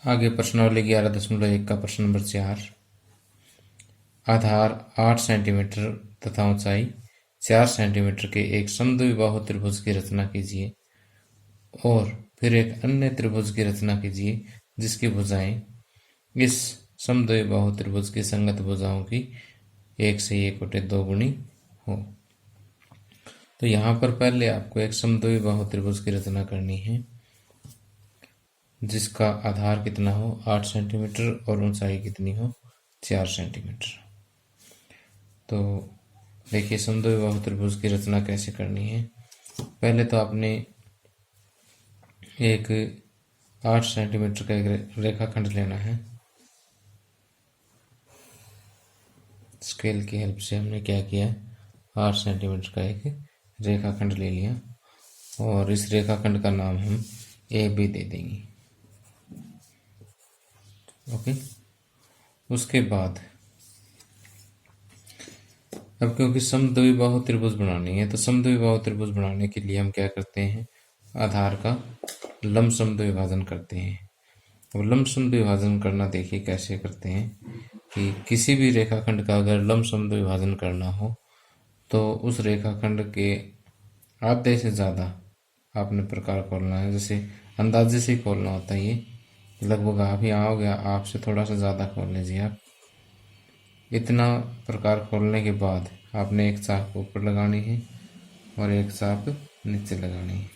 आगे प्रश्नावली 11.1 का प्रश्न नंबर 4। आधार 8 सेंटीमीटर तथा ऊंचाई 4 सेंटीमीटर के एक समद्विबाहु त्रिभुज की रचना कीजिए और फिर एक अन्य त्रिभुज की रचना कीजिए जिसकी भुजाएं इस समद्विबाहु त्रिभुज की संगत भुजाओं की 1 से 1/2 गुणी हो। तो यहाँ पर पहले आपको एक समद्विबाहु त्रिभुज की रचना करनी है जिसका आधार कितना हो 8 सेंटीमीटर और ऊंचाई कितनी हो 4 सेंटीमीटर। तो देखिए समद्विबाहु त्रिभुज की रचना कैसे करनी है। पहले तो आपने एक 8 सेंटीमीटर का एक रेखाखंड लेना है। स्केल की हेल्प से हमने क्या किया, 8 सेंटीमीटर का एक रेखाखंड ले लिया और इस रेखाखंड का नाम हम ए बी दे देंगे। ओके, उसके बाद अब क्योंकि समद्विबाहु त्रिभुज बनानी है तो समद्विबाहु त्रिभुज बनाने के लिए हम क्या करते हैं, आधार का लंबसम द्विभाजन करते हैं। अब लंबसम द्विभाजन करना देखिए कैसे करते हैं कि किसी भी रेखाखंड का अगर लंबसम द्विभाजन करना हो तो उस रेखाखंड के आधे से ज़्यादा आपने प्रकार खोलना है। जैसे अंदाजे से ही खोलना होता है, ये लगभग आप यहाँ हो गया, आपसे थोड़ा सा ज़्यादा खोल लीजिए आप। इतना प्रकार खोलने के बाद आपने एक चाप ऊपर लगानी है और एक चाप नीचे लगानी है।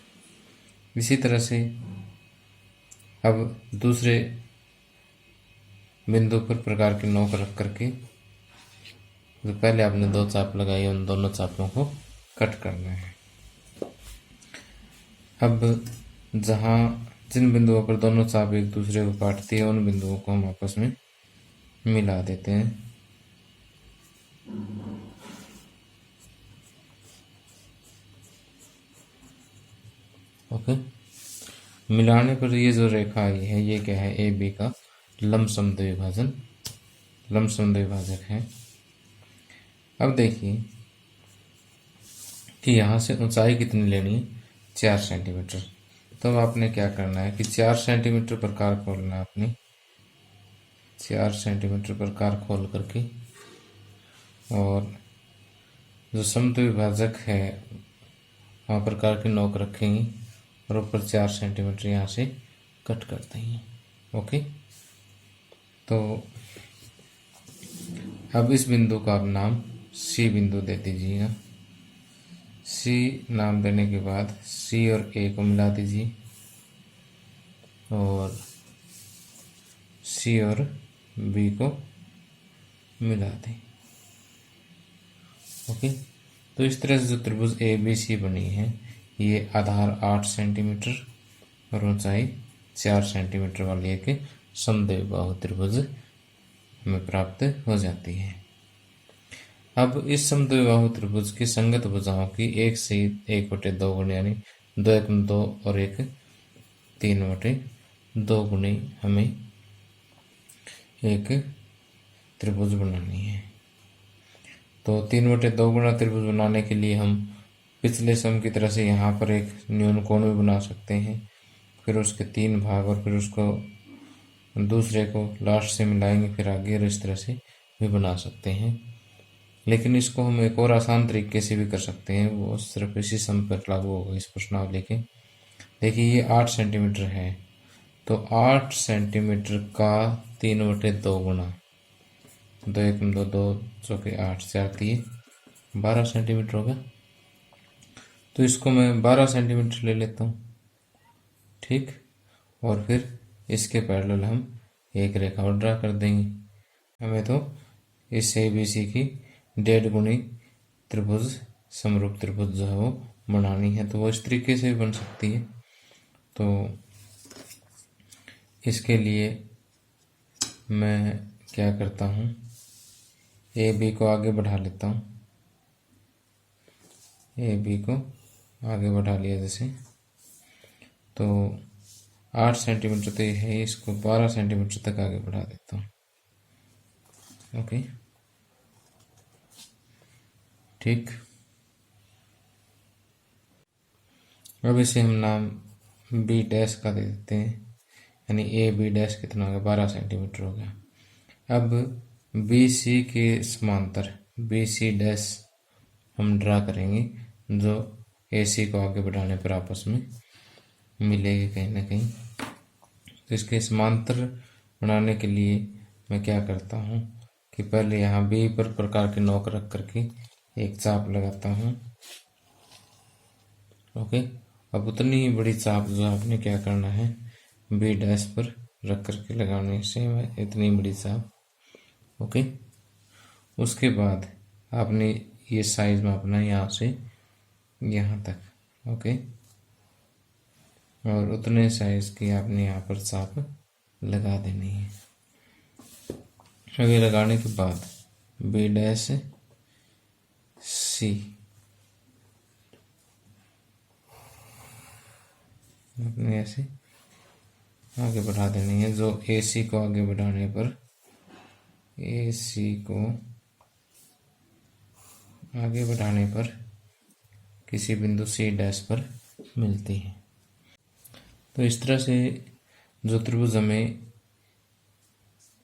इसी तरह से अब दूसरे बिंदु पर प्रकार की नोक रख करके जो पहले आपने 2 चाप लगाई उन दोनों चापों को कट करना है। अब जहाँ जिन बिंदुओं पर दोनों चाप एक दूसरे को काटती है उन बिंदुओं को हम आपस में मिला देते हैं। ओके, मिलाने पर ये जो रेखा आई है ये क्या है, ए बी का लंबसम द्विभाजन, लंबसम द्विभाजक है। अब देखिए कि यहाँ से ऊंचाई कितनी लेनी है, 4 सेंटीमीटर। तो आपने क्या करना है कि 4 सेंटीमीटर प्रकार खोलना है आपने। 4 सेंटीमीटर प्रकार खोल करके और जो समद्विभाजक है वहाँ प्रकार की नोक रखेंगे और ऊपर 4 सेंटीमीटर यहाँ से कट कर देंगे। ओके, तो अब इस बिंदु का आप नाम सी बिंदु दे दीजिएगा। सी नाम देने के बाद सी और ए को मिला दीजिए और सी और बी को मिला दें। ओके, तो इस तरह से जो त्रिभुज ए बी सी बनी है ये आधार 8 सेंटीमीटर और ऊंचाई 4 सेंटीमीटर वाली एक समद्विबाहु त्रिभुज हमें प्राप्त हो जाती है। अब इस समद्विबाहु त्रिभुज की संगत भुजाओं की 1 से 1/2 गुणी यानी 2 और 1 3/2 गुणी हमें एक त्रिभुज बनानी है। तो 3/2 गुणा त्रिभुज बनाने के लिए हम पिछले सम की तरह से यहाँ पर एक न्यून कोण भी बना सकते हैं, फिर उसके 3 भाग और फिर उसको दूसरे को लास्ट से मिलाएंगे, फिर आगे और इस तरह से भी बना सकते हैं। लेकिन इसको हम एक और आसान तरीके से भी कर सकते हैं, वो सिर्फ इसी सम पर लागू होगा इस प्रश्नावली के। देखिए ये 8 सेंटीमीटर है तो 8 सेंटीमीटर का 3/2 गुणा 2 1 2 2 चौके 8 से आती है 12 सेंटीमीटर होगा। तो इसको मैं 12 सेंटीमीटर ले लेता हूँ, ठीक। और फिर इसके पैरेलल हम एक रेखा और ड्रा कर देंगे। हमें तो इस ए बी सी की 1.5 गुणी त्रिभुज समरूप त्रिभुज जो है वो बनानी है, तो वो इस तरीके से भी बन सकती है। तो इसके लिए मैं क्या करता हूँ, ए बी को आगे बढ़ा लेता हूँ। ए बी को आगे बढ़ा लिया जैसे, तो 8 सेंटीमीटर तो ये है, इसको 12 सेंटीमीटर तक आगे बढ़ा देता हूँ। ओके, ठीक। अब इसे हम नाम बी डैश का दे देते हैं। यानी ए बी डैश कितना हो गया, 12 सेंटीमीटर हो गया। अब बी सी के समांतर बी सी डैश हम ड्रा करेंगे, जो ए सी को आगे बढ़ाने पर आपस में मिलेगी कहीं ना कहीं। तो इसके समांतर बनाने के लिए मैं क्या करता हूँ कि पहले यहाँ बी पर प्रकार के नोक रख करके एक चाप लगाता हूँ। ओके, अब उतनी ही बड़ी चाप जो आपने क्या करना है, बी डैश पर रख करके लगाने से इतनी बड़ी चाप। ओके, उसके बाद आपने ये साइज मापना है यहाँ से यहाँ तक। ओके, और उतने साइज की आपने यहाँ पर चाप लगा देनी है। अब ये लगाने के बाद बी डैश सी अपने ऐसे आगे बढ़ा देनी है, जो ए सी को आगे बढ़ाने पर ए सी को आगे बढ़ाने पर किसी बिंदु सी डैश पर मिलती है। तो इस तरह से जो त्रिभुज हमें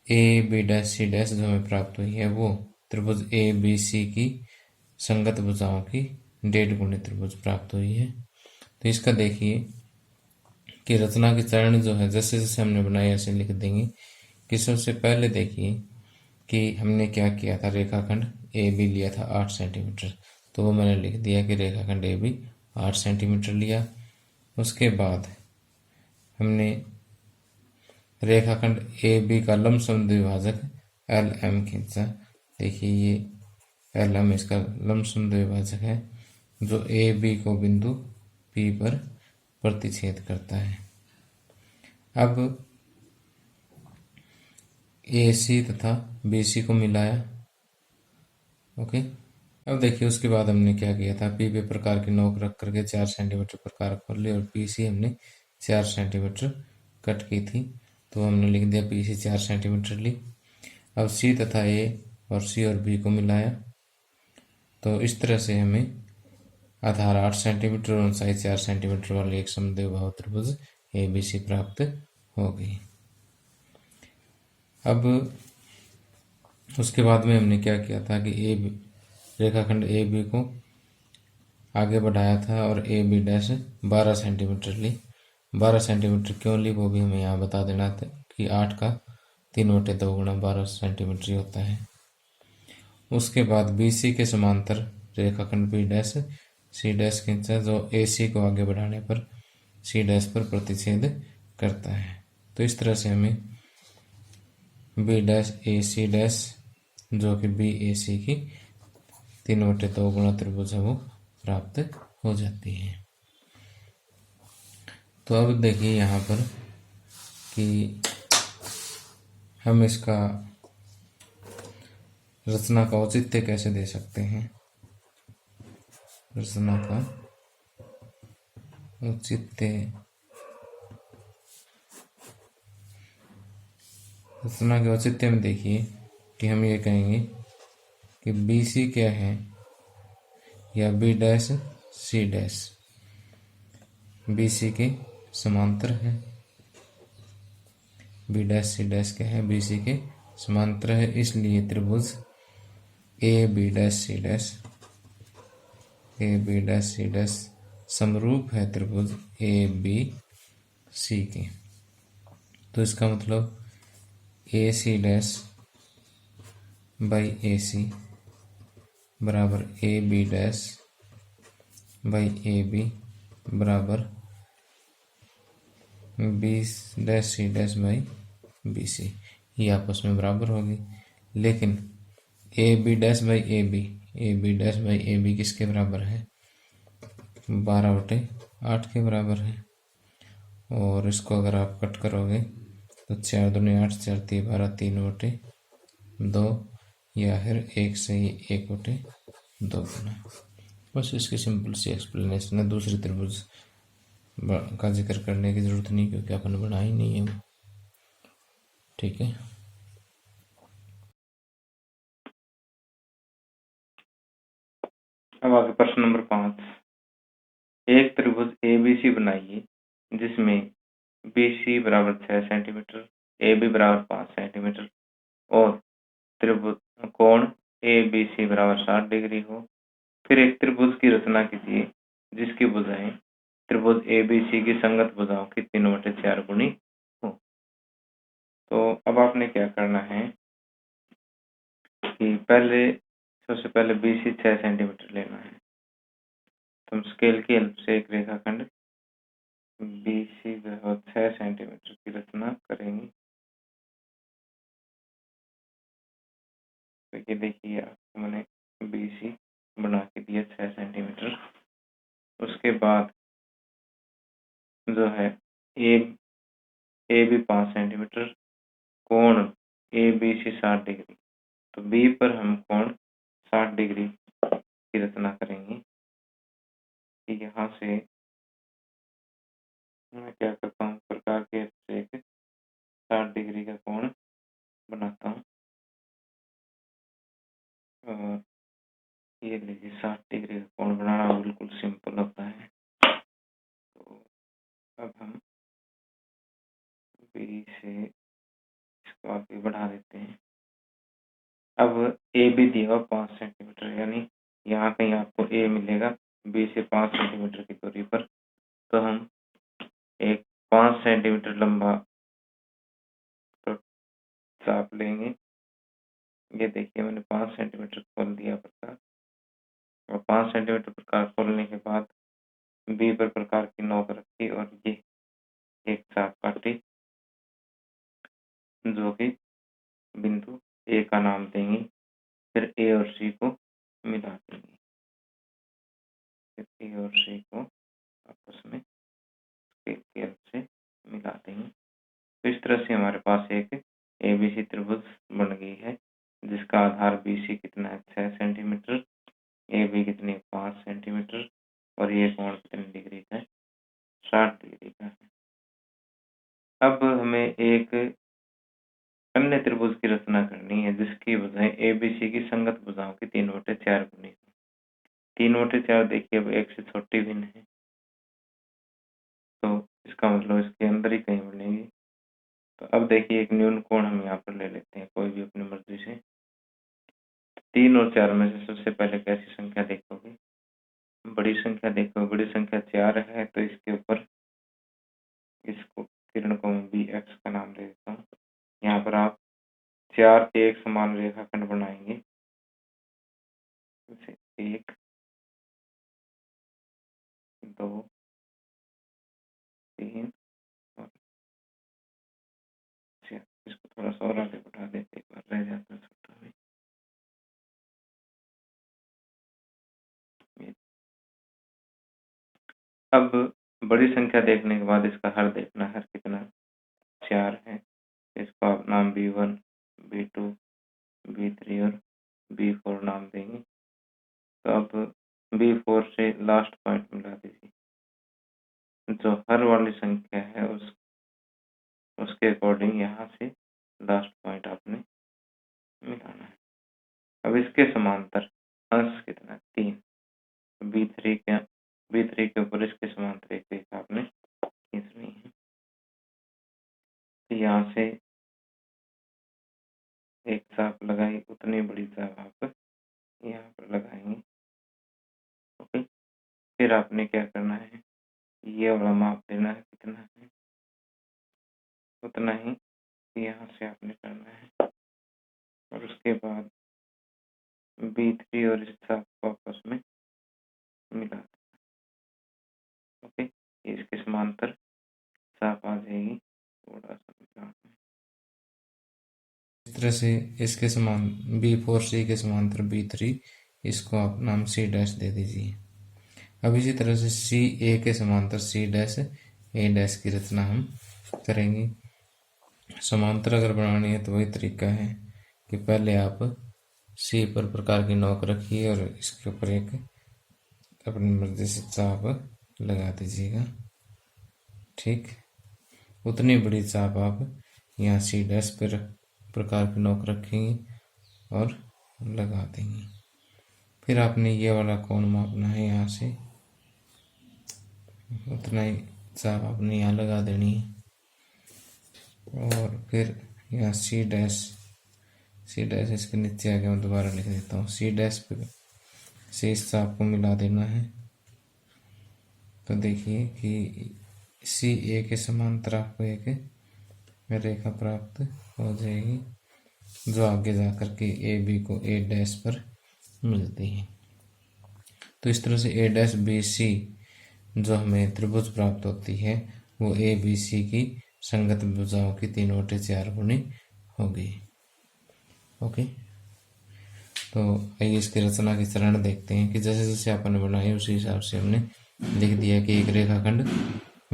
A B dash C dash जो हमें प्राप्त हुई है, वो त्रिभुज ए बी सी की संगत भुजाओं की डेढ़ गुणी त्रिभुज प्राप्त हुई है। तो इसका देखिए कि रचना के चरण जो है जैसे जैसे हमने बनाए ऐसे लिख देंगे। कि सबसे पहले देखिए कि हमने क्या किया था, रेखाखंड ए बी लिया था 8 सेंटीमीटर, तो वो मैंने लिख दिया कि रेखाखंड ए बी 8 सेंटीमीटर लिया। उसके बाद हमने रेखाखंड ए बी का लंबसम द्विभाजक एल एम खींचा। देखिए ये एल एम इसका लंबसम द्विभाजक है, जो ए बी को बिंदु पी पर प्रतिच्छेद करता है। अब ए सी तथा बी सी को मिलाया। ओके, अब देखिए उसके बाद हमने क्या किया था, पी पे प्रकार की नोक रख करके 4 सेंटीमीटर प्रकार खोल ली और पी सी हमने 4 सेंटीमीटर कट की थी, तो हमने लिख दिया पी सी 4 सेंटीमीटर ली। अब सी तथा ए और सी और बी को मिलाया, तो इस तरह से हमें आधार 8 सेंटीमीटर और ऊंचाई 4 सेंटीमीटर वाली एक समद्विबाहु त्रिभुज ए बी सी प्राप्त हो गई। अब उसके बाद में हमने क्या किया था कि रेखाखंड ए बी को आगे बढ़ाया था और ए बी डैश 12 सेंटीमीटर ली। 12 सेंटीमीटर क्यों ली वो भी हमें यहाँ बता देना था कि 8 का 3/2 गुणा 12 सेंटीमीटर ही होता है। उसके बाद बी सी के समांतर रेखाखंड बी डैश सी डैश खींचा, जो ए सी को आगे बढ़ाने पर सी डैश पर प्रतिच्छेद करता है। तो इस तरह से हमें बी डैश ए सी डैश जो कि बी ए सी की 3/2 गुणा त्रिभुज है वो प्राप्त हो जाती है। तो अब देखिए यहाँ पर कि हम इसका रचना का औचित्य कैसे दे सकते हैं। रचना का औचित्य, रचना के औचित्य में देखिए कि हम ये कहेंगे कि बी सी क्या है, या B dash C dash B C के समांतर है। बी डैश सी डैश क्या है, बी सी के समांतर है, इसलिए त्रिभुज A B dash C dash A B dash C dash समरूप है त्रिभुज ए बी सी के। तो इसका मतलब ए सी डैश बाई ए सी बराबर A B dash by A B बराबर B dash C dash by B C, ये आपस में बराबर होगी। लेकिन A B dash by A B dash by A B किसके बराबर है, 12/8 के बराबर है। और इसको अगर आप कट करोगे तो 4 दूनी 8, 4 3 12, 3/2, या फिर 1 से ही 1/2 गुना। बस इसकी सिंपल सी एक्सप्लेनेशन है, दूसरी त्रिभुज का जिक्र करने की जरूरत नहीं क्योंकि अपन बना ही नहीं है वो। ठीक है, अब आगे प्रश्न नंबर 5। एक त्रिभुज एबीसी बनाइए जिसमें BC बराबर 6 सेंटीमीटर, AB बराबर 5 सेंटीमीटर और त्रिभुज कोण ABC बराबर 60 डिग्री हो। फिर एक त्रिभुज की रचना कीजिए जिसकी भुजाएं त्रिभुज ABC की संगत भुजाओं की 3/4 गुनी हो। तो अब आपने क्या करना है कि सबसे पहले BC 6 सेंटीमीटर लेना है। तो हम स्केल की हेल्प से एक रेखाखंड BC बराबर 6 सेंटीमीटर की रचना करेंगे। तो ये देखिए आपको मैंने BC बना के दिया 6 सेंटीमीटर। उसके बाद जो है AB 5 सेंटीमीटर, कोण ABC 60 डिग्री। तो B पर हम कोण 60 डिग्री की रचना करेंगे। कि यहाँ से मैं क्या करता हूँ, प्रकार के एक 60 डिग्री का कोण बनाता हूँ और ये लीजिए 60 डिग्री का कोण बनाना बिल्कुल सिंपल होता है। तो अब हम B से इसको आगे बढ़ा देते हैं। अब ए भी दिया हुआ 5 सेंटीमीटर, यानी यहाँ कहीं आपको ए मिलेगा B से 5 सेंटीमीटर की दूरी पर। तो हम एक 5 सेंटीमीटर लंबा चाप लेंगे। ये देखिए मैंने 5 सेंटीमीटर खोल दिया प्रकार, और 5 सेंटीमीटर प्रकार खोलने के बाद B पर प्रकार की नोक रखी और ये एक चाप काटी जो कि बिंदु ए का नाम देंगे। फिर ए और सी को मिला देंगे। फिर ए और सी को आपस में स्केल से मिला देंगे। तो इस तरह से हमारे पास एक ABC त्रिभुज बन गई है जिसका आधार BC कितना है 6 सेंटीमीटर, AB कितनी 5 सेंटीमीटर और ये कोण कितने डिग्री का है 60 डिग्री का है। अब हमें एक अन्य त्रिभुज की रचना करनी है जिसकी भुजाएं ABC की संगत भुजाओं की 3/4 गुनी है। 3/4 देखिए अब एक से छोटी भिन्न है, तो इसका मतलब इसके अंदर ही कहीं बनेगी। तो अब देखिए एक न्यून कोण हम यहाँ पर ले लेते हैं कोई भी अपनी मर्जी से। 3 और 4 में से सबसे पहले कैसी संख्या देखोगे, बड़ी संख्या देखो। बड़ी संख्या 4 है तो इसके ऊपर इसको किरण को मैं BX का नाम दे देता हूँ। यहाँ पर आप 4 एक समान रेखाखंड बनाएंगे। 1 2 3 और 4। इसको थोड़ा सा और आगे बढ़ा देते, एक बार रह जाता है छोटा भी। अब बड़ी संख्या देखने के बाद इसका हर देखना, हर कितना 4 है। इसको आप नाम B1 B2 B3 और B4 नाम देंगे। तो अब B4 से लास्ट पॉइंट मिला दीजिए। जो हर वाली संख्या है उसके अकॉर्डिंग यहाँ से लास्ट पॉइंट आपने मिलाना है। अब इसके समांतर अंश कितना 3, B3 के ऊपर इसके समांतर एक रेखा आपने खींचनी है। तो यहाँ से एक चाप लगाई, उतनी बड़ी चाप आप यहाँ पर लगाएंगे। ओके, फिर आपने क्या करना है, ये वाला माप देना है कितना है, उतना ही यहाँ से आपने करना है। और उसके बाद B3 और इस चाप को आपस में मिला देना। ओके, इसके समांतर चाप आ जाएगी, थोड़ा सा मिला। इस तरह से इसके समान B4C के समांतर B3, इसको आप नाम C डैश दे दीजिए। अब इसी तरह से CA के समांतर C डैश A डैश की रचना हम करेंगे। समांतर अगर बनानी है तो वही तरीका है कि पहले आप C पर प्रकार की नोक रखिए और इसके ऊपर एक अपनी मर्जी से चाप लगा दीजिएगा। ठीक, उतनी बड़ी चाप आप यहाँ C डैश पर प्रकार की नोक रखेंगे और लगा देंगे। फिर आपने ये वाला कोण मापना है, यहाँ से उतना ही चाप आपने यहाँ लगा देनी है। और फिर यहाँ सी डैश इसके नीचे आ गया, मैं दोबारा लिख देता हूँ। सी डैश पे से इस आपको मिला देना है। तो देखिए कि सी ए के समांतर आपको एक रेखा प्राप्त हो जाएगी, जो आगे जाकर के ए बी को ए डैश पर मिलती है। तो इस तरह से ए डैश बी सी जो हमें त्रिभुज प्राप्त होती है वो ए बी सी की संगत भुजाओं की 3/4 गुणी होगी। ओके, तो आइए इसकी रचना की चरण देखते हैं कि जैसे जैसे आपने बनाई उसी हिसाब से हमने लिख दिया कि एक रेखाखंड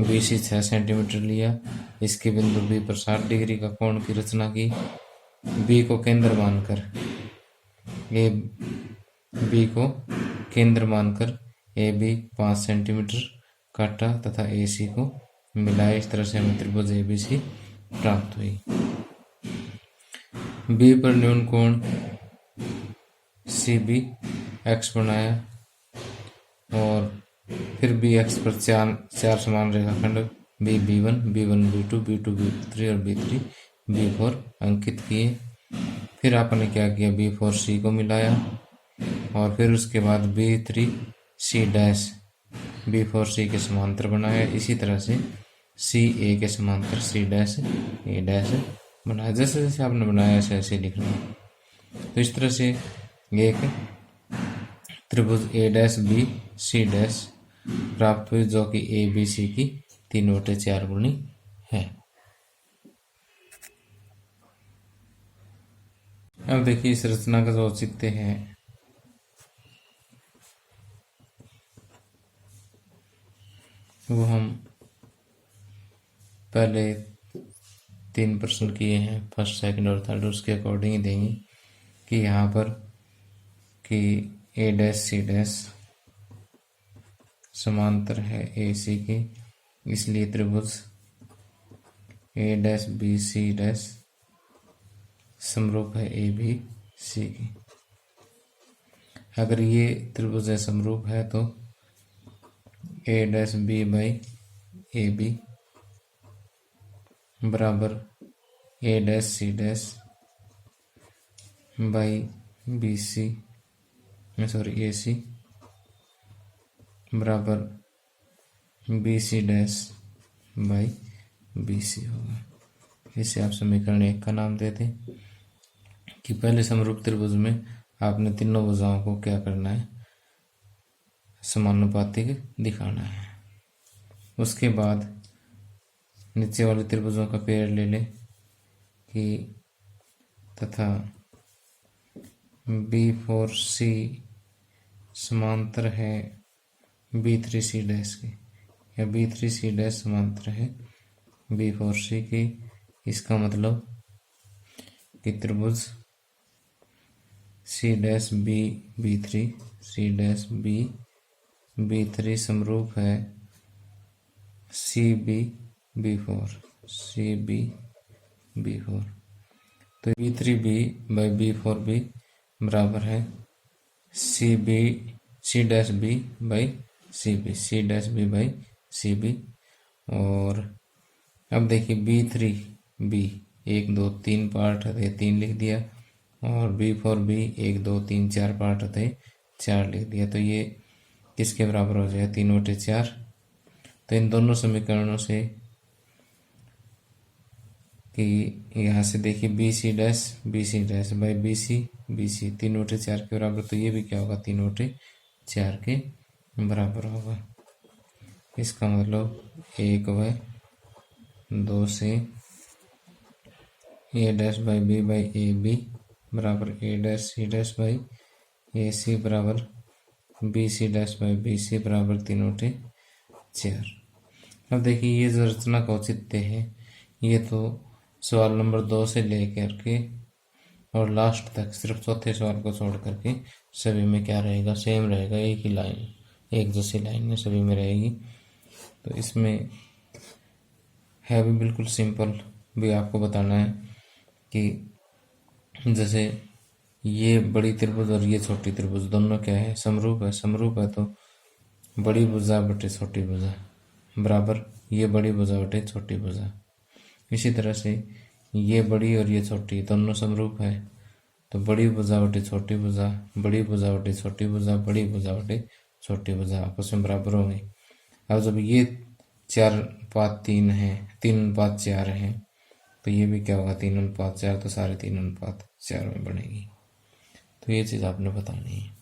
BC 6 सेंटीमीटर लिया, इसके बिंदु B पर 60 डिग्री का कोण की रचना की, B को केंद्र मानकर AB 5 सेंटीमीटर काटा तथा AC को मिलाया। इस तरह से हमें त्रिभुज ABC प्राप्त हुई। B पर न्यून कोण CB X बनाया और फिर BX पर चार समान रेखाखंड B1 B2 B2 B3 और B3 B4 अंकित किए। फिर आपने क्या किया, B4 C को मिलाया और फिर उसके बाद B3 C dash B4 C के समांतर बनाया। इसी तरह से C A के समांतर C डैश A डैश बनाया। जैसे जैसे आपने बनाया ऐसे ऐसे लिखना है। तो इस तरह से एक त्रिभुज A dash B C dash प्राप्त हुई, जो कि ABC की 3/4 गुणी है। अब देखिए इस रचना का जो औचित्य है वो हम पहले 3 प्रश्न किए हैं, फर्स्ट सेकंड और थर्ड, उसके अकॉर्डिंग ही देंगे कि यहाँ पर कि A डैश C डैश समांतर है AC की, इसलिए त्रिभुज A dash B C dash समरूप है ABC की। अगर ये त्रिभुज समरूप है तो A dash B by AB बराबर A dash C dash by BC AC बराबर BC डैश बाई BC होगा। इसे आप समीकरण 1 का नाम देते हैं कि पहले समरूप त्रिभुज में आपने तीनों भुजाओं को क्या करना है, समानुपातिक दिखाना है। उसके बाद नीचे वाले त्रिभुजों का पेड़ ले लें कि तथा B4C समांतर है B3C डैश के, या B3C डैश समांतर है B4C की। इसका मतलब कि त्रिभुज C dash B B3 C dash B B3 समरूप है CB B4। तो B3B बाई B4B बराबर है C dash B by C dash B by CB। और अब देखिए B3B 1 2 3 पार्ट है 3 लिख दिया, और B4B 1 2 3 4 पार्ट है 4 लिख दिया। तो ये किसके बराबर हो जाए, 3/4। तो इन दोनों समीकरणों से कि यहाँ से देखिए BC डैश बाई BC 3/4 के बराबर, तो ये भी क्या होगा 3/4 के बराबर होगा। इसका मतलब 1/2 से A dash by B by AB बराबर A dash C dash by AC बराबर BC डैश बाई BC बराबर 3/4। अब देखिए ये जो रचना का औचित्य है ये तो सवाल नंबर 2 से लेकर के और लास्ट तक सिर्फ चौथे सवाल को छोड़ करके सभी में क्या रहेगा, सेम रहेगा, एक ही लाइन, एक जैसी लाइन में सभी में रहेगी। तो इसमें है भी बिल्कुल सिंपल भी आपको बताना है कि जैसे ये बड़ी त्रिभुज और ये छोटी त्रिभुज दोनों क्या है, समरूप है। तो बड़ी भुजा बटे छोटी भुजा बराबर ये बड़ी भुजा बटे छोटी भुजा। इसी तरह से ये बड़ी और ये छोटी दोनों समरूप है, तो बड़ी भुजा बटे छोटी भुजा, बड़ी भुजा बटे छोटी भुजा, बड़ी भुजा बटे छोटी भुजा आपस में बराबर होंगे। अब जब ये 4:3 है, 3:4 है, तो ये भी क्या होगा 3:4, तो सारे 3:4 में बनेगी। तो ये चीज़ आपने बतानी है।